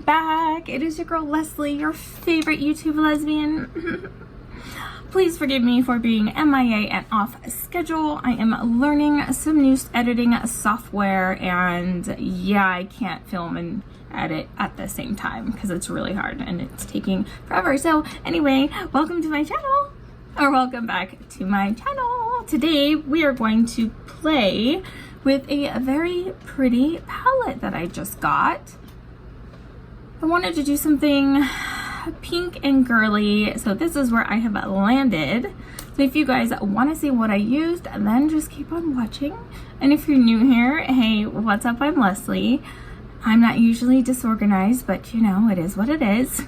back. It is your girl Leslie, your favorite YouTube lesbian. Please forgive me for being MIA and off schedule. I am learning some new editing software, and yeah, I can't film and edit at the same time because it's really hard and it's taking forever. So anyway, welcome to my channel, or welcome back to my channel. Today we are going to play with a very pretty palette that I just got. I wanted to do something pink and girly, so this is where I have landed. So if you guys want to see what I used, then just keep on watching. And if you're new here, hey, what's up? I'm Leslie. I'm not usually disorganized, but you know, it is what it is.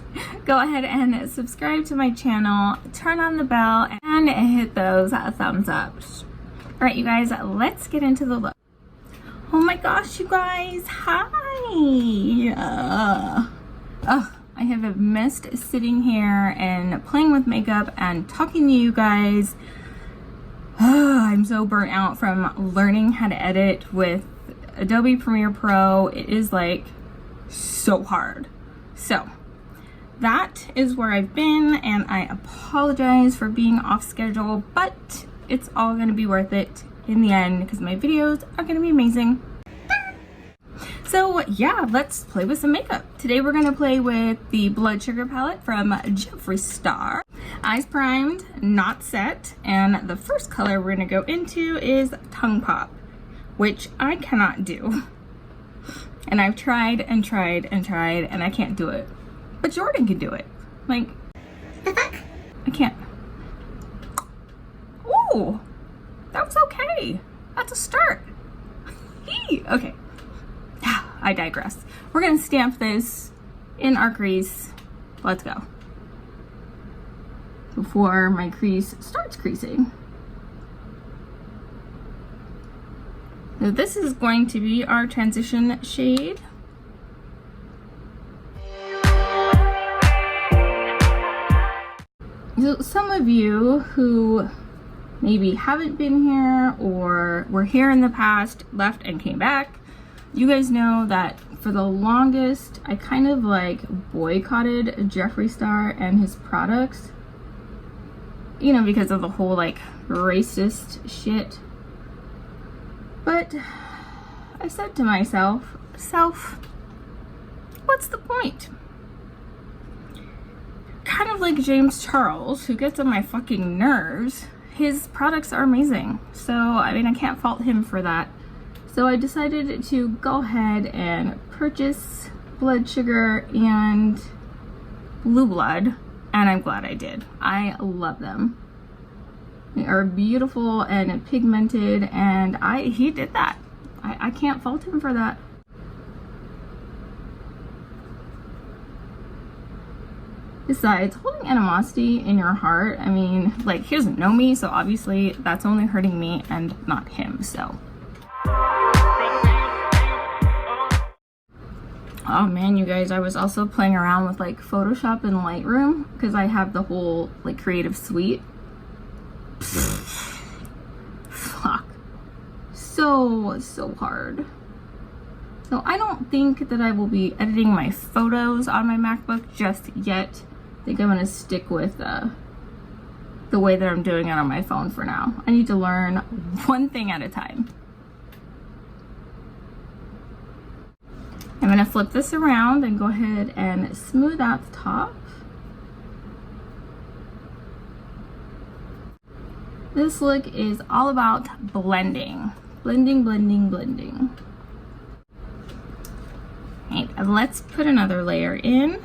Go ahead and subscribe to my channel, turn on the bell, and hit those thumbs ups. All right, you guys, let's get into the look. Oh my gosh, you guys, hi. I have missed sitting here and playing with makeup and talking to you guys. I'm so burnt out from learning how to edit with Adobe Premiere Pro. It is like so hard. So that is where I've been, and I apologize for being off schedule, but it's all gonna be worth it in the end because my videos are gonna be amazing. So yeah, let's play with some makeup. Today we're gonna play with the Blood Sugar palette from Jeffree. Eyes primed, not set, and the first color we're gonna go into is Tongue Pop, which I cannot do. And I've tried and tried and tried, and I can't do it. But Jordan can do it. Like, I can't. Ooh, that was okay. That's a start. Okay. I digress. We're gonna stamp this in our crease. Let's go. Before my crease starts creasing. So this is going to be our transition shade. So some of you who maybe haven't been here or were here in the past, left and came back, you guys know that for the longest I kind of like boycotted Jeffree and his products, you know, because of the whole like racist shit. But I said to myself, what's the point? Kind of like James Charles, who gets on my fucking nerves. His products are amazing, so I mean, I can't fault him for that. So I decided to go ahead and purchase Blood Sugar and Blue Blood, and I'm glad I did. I love them. They are beautiful and pigmented, and he did that. I can't fault him for that. Besides, holding animosity in your heart, I mean, like, he doesn't know me, so obviously that's only hurting me and not him, so. Oh man, you guys, I was also playing around with like Photoshop and Lightroom because I have the whole like creative suite. Fuck. So hard. So I don't think that I will be editing my photos on my MacBook just yet. I think I'm gonna stick with the way that I'm doing it on my phone for now. I need to learn one thing at a time. I'm gonna flip this around and go ahead and smooth out the top. This look is all about blending. Blending, blending, blending. Right, let's put another layer in.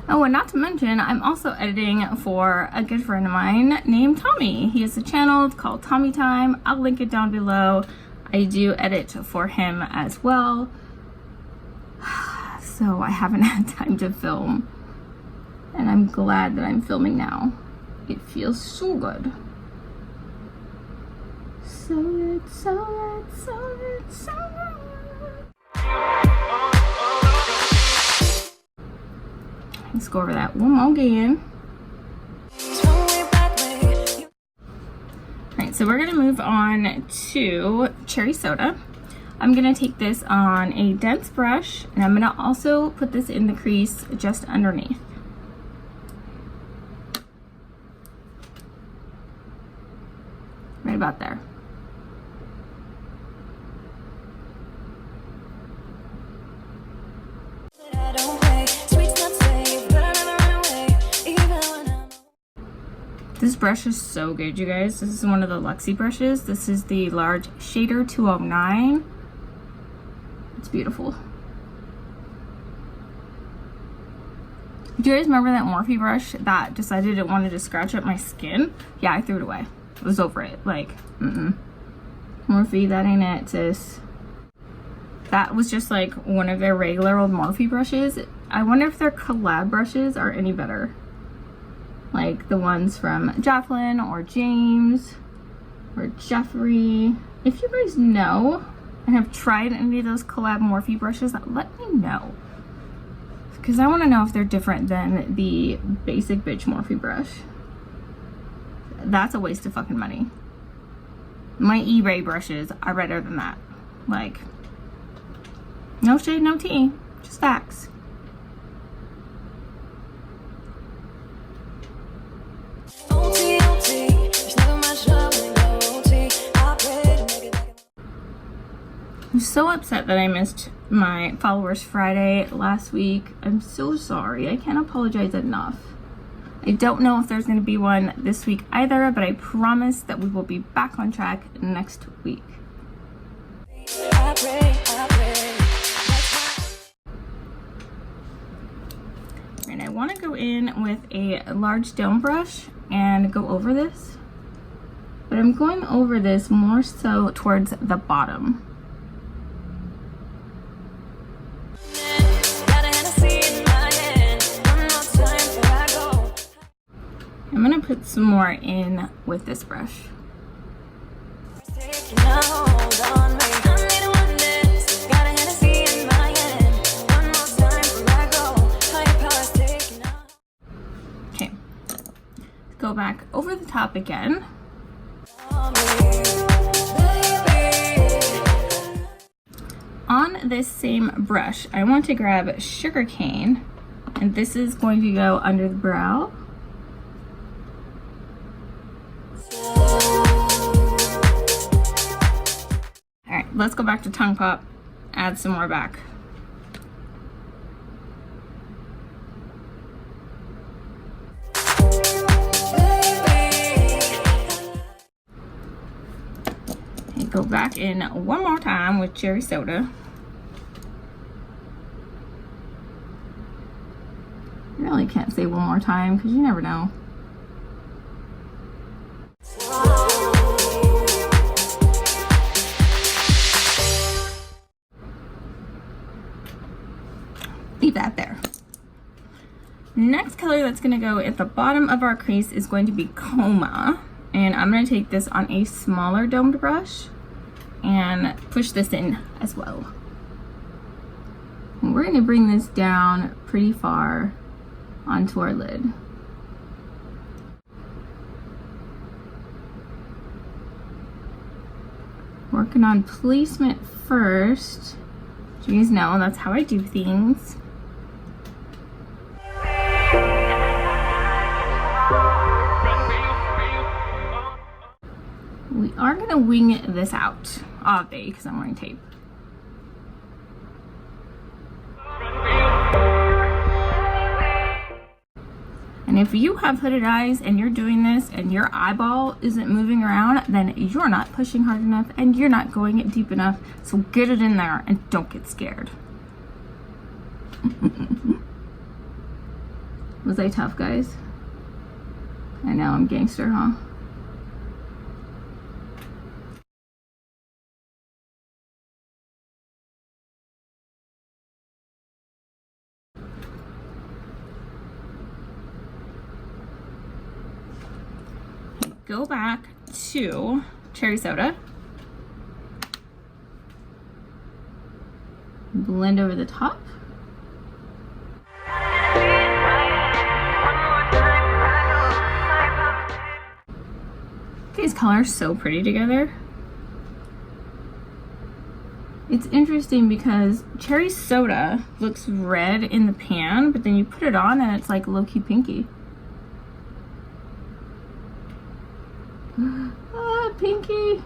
Oh, and not to mention, I'm also editing for a good friend of mine named Tommy. He has a channel called Tommy Time. I'll link it down below. I do edit for him as well. So I haven't had time to film. And I'm glad that I'm filming now. It feels so good. So good, so good, so good, so good. Let's go over that one more again. so we're gonna move on to cherry soda. I'm gonna take this on a dense brush, and I'm gonna also put this in the crease just underneath. Right about there. This brush is so good, you guys. This is one of the Luxie brushes. This is the large shader 209. It's beautiful. Do you guys remember that Morphe brush that decided it wanted to scratch up my skin? Yeah, I threw it away. I was over it. Like, Morphe, that ain't it, sis. That was just like one of their regular old Morphe brushes. I wonder if their collab brushes are any better. Like the ones from Jacqueline or James or Jeffree. If you guys know and have tried any of those collab Morphe brushes, let me know. Because I want to know if they're different than the basic bitch Morphe brush. That's a waste of fucking money. My eBay brushes are better than that. Like, no shade, no tea, just facts. I'm so upset that I missed my Followers Friday last week. I'm so sorry. I can't apologize enough. I don't know if there's going to be one this week either, but I promise that we will be back on track next week. And I want to go in with a large dome brush and go over this. But I'm going over this more so towards the bottom. I'm gonna put some more in with this brush. Okay, let's go back over the top again. On this same brush, I want to grab Sugarcane, and this is going to go under the brow. Alright, let's go back to Tongue Pop, add some more back. Okay, go back in one more time with Cherry Soda. I really can't say one more time because you never know. Leave that there. Next color that's going to go at the bottom of our crease is going to be Coma, and I'm going to take this on a smaller domed brush and push this in as well. And we're going to bring this down pretty far onto our lid. Working on placement first. You guys know that's how I do things. We are gonna wing this out, obviously, because I'm wearing tape. And if you have hooded eyes and you're doing this and your eyeball isn't moving around, then you're not pushing hard enough and you're not going it deep enough. So get it in there and don't get scared. Was I tough, guys? I know, I'm gangster, huh? Go back to Cherry Soda. Blend over the top. These colors so pretty together. It's interesting because cherry soda looks red in the pan, but then you put it on and it's like low-key pinky. Ah, pinky.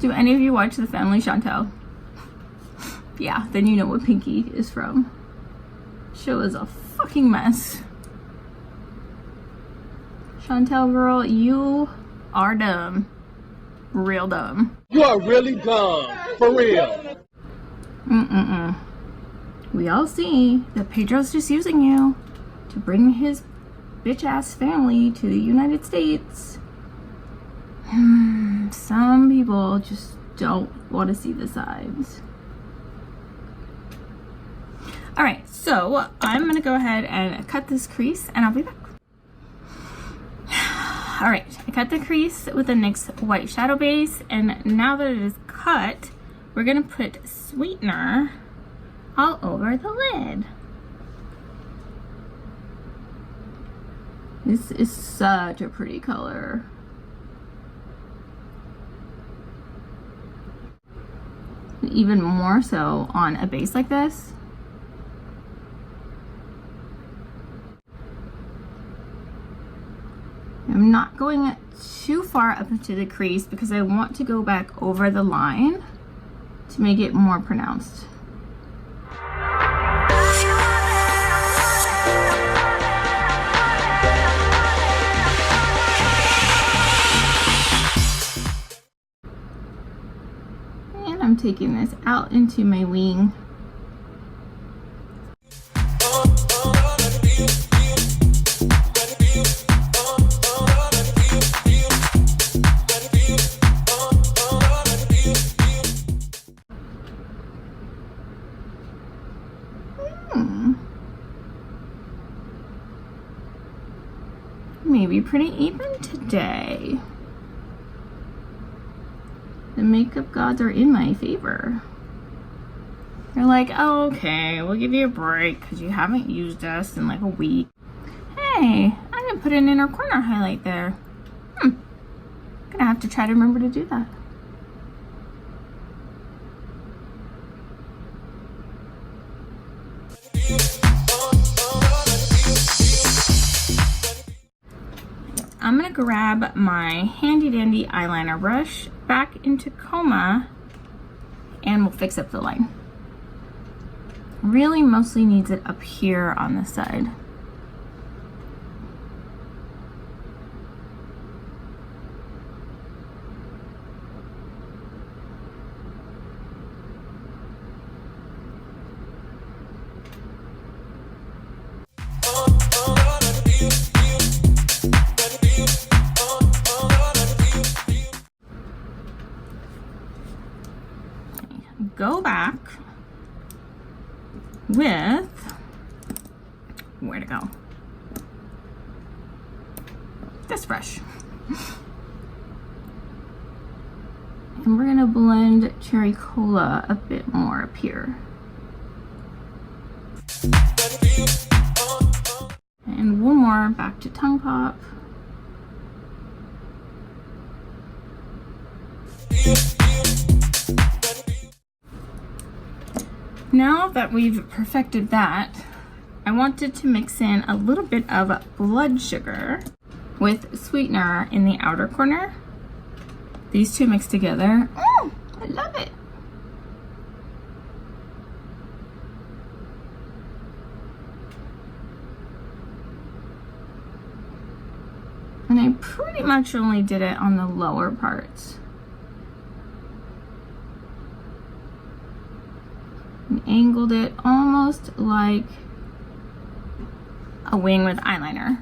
Do any of you watch The Family Chantel? Yeah, then you know what pinky is from. Show is a fucking mess. Chantel girl, you are dumb. Real dumb. You are really dumb. For real. We all see that Pedro's just using you to bring his bitch ass family to the United States. Some people just don't want to see the signs. Alright, so I'm gonna go ahead and cut this crease and I'll be back. Alright, I cut the crease with the NYX white shadow base, and now that it is cut, we're gonna put sweetener all over the lid. This is such a pretty color. Even more so on a base like this. I'm not going too far up into the crease because I want to go back over the line to make it more pronounced. And I'm taking this out into my wing. Maybe pretty even today. The makeup gods are in my favor. They're like, oh, okay, we'll give you a break because you haven't used us in like a week. Hey, I didn't put an inner corner highlight there. Gonna have to try to remember to do that. I'm gonna grab my handy dandy eyeliner brush back into Coma and we'll fix up the line. Really mostly needs it up here on the side. Go back with, where to go? This brush. And we're gonna blend Cherry Cola a bit more up here. And one more back to Tongue Pop. Now that we've perfected that, I wanted to mix in a little bit of blood sugar with sweetener in the outer corner. These two mixed together. Oh, I love it. And I pretty much only did it on the lower parts. And angled it almost like a wing with eyeliner.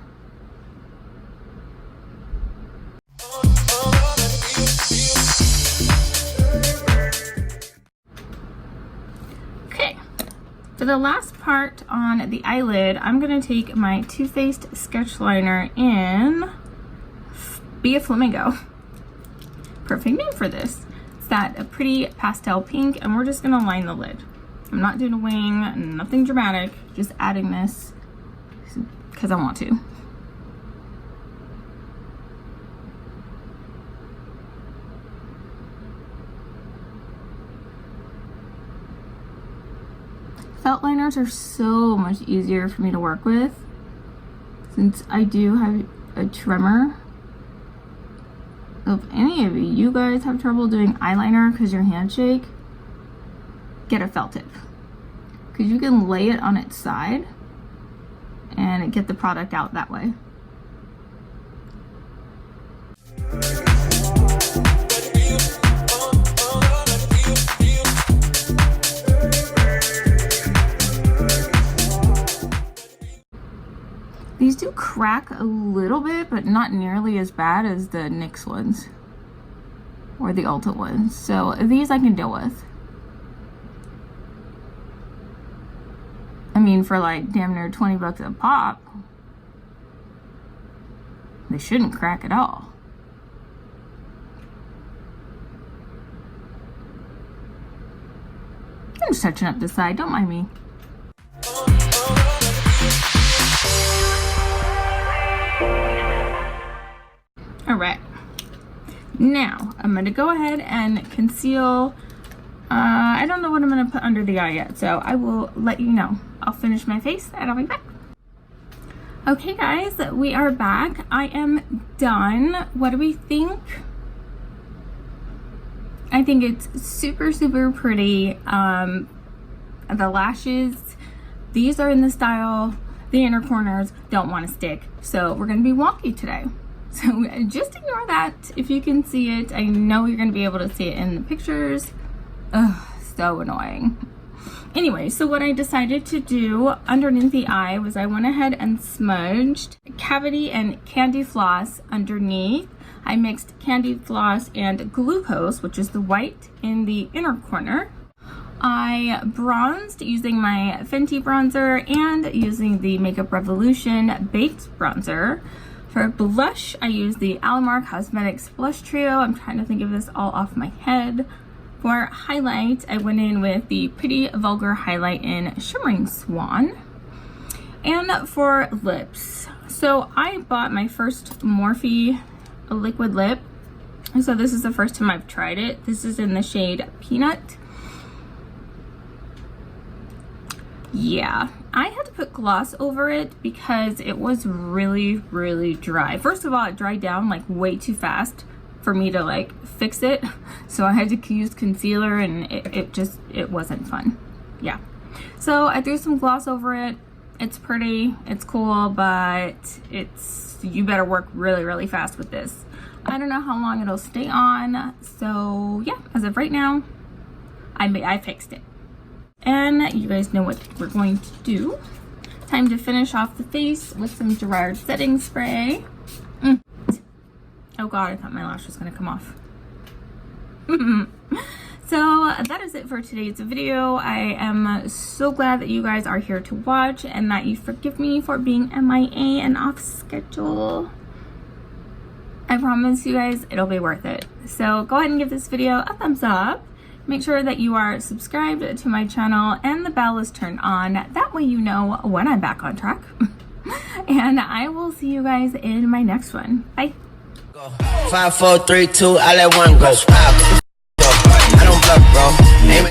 Okay, for the last part on the eyelid, I'm gonna take my Too Faced sketch liner in Be a Flamingo. Perfect name for this. It's that pretty pastel pink, and we're just gonna line the lid. I'm not doing a wing, nothing dramatic, just adding this because I want to. Felt liners are so much easier for me to work with since I do have a tremor. So if any of you guys have trouble doing eyeliner because your hands shake, get a felt tip. Because you can lay it on its side and get the product out that way. These do crack a little bit, but not nearly as bad as the NYX ones or the Ulta ones. So these I can deal with. I mean, for like damn near 20 bucks a pop, they shouldn't crack at all. I'm just touching up the side, don't mind me. All right, now I'm gonna go ahead and conceal. I don't know what I'm gonna put under the eye yet, so I will let you know. I'll finish my face and I'll be back. Okay guys, we are back. I am done. What do we think? I think it's super, super pretty. The lashes, these are in the style. The inner corners don't want to stick, so we're gonna be wonky today. So just ignore that if you can see it. I know you're gonna be able to see it in the pictures. Ugh, so annoying. Anyway, so what I decided to do underneath the eye was I went ahead and smudged Cavity and Candy Floss underneath. I mixed Candy Floss and glucose, which is the white, in the inner corner. I bronzed using my Fenty bronzer and using the Makeup Revolution Baked bronzer. For blush, I used the Alamar Cosmetics Blush Trio. I'm trying to think of this all off my head. For highlight, I went in with the Pretty Vulgar Highlight in Shimmering Swan. And for lips, so I bought my first Morphe liquid lip. So this is the first time I've tried it. This is in the shade Peanut. Yeah, I had to put gloss over it because it was really, really dry. First of all, it dried down like way too fast for me to like fix it. So I had to use concealer and it wasn't fun. Yeah. So I threw some gloss over it. It's pretty, it's cool, but you better work really, really fast with this. I don't know how long it'll stay on. So yeah, as of right now, I fixed it. And you guys know what we're going to do. Time to finish off the face with some Gerard setting spray. Oh god, I thought my lash was gonna come off. So that is it for today's video. I am so glad that you guys are here to watch and that you forgive me for being MIA and off schedule. I promise you guys it'll be worth it. So go ahead and give this video a thumbs up. Make sure that you are subscribed to my channel and the bell is turned on. That way you know when I'm back on track. And I will see you guys in my next one. Bye. 5, 4, 3, 2, I let one go. I don't bluff, bro.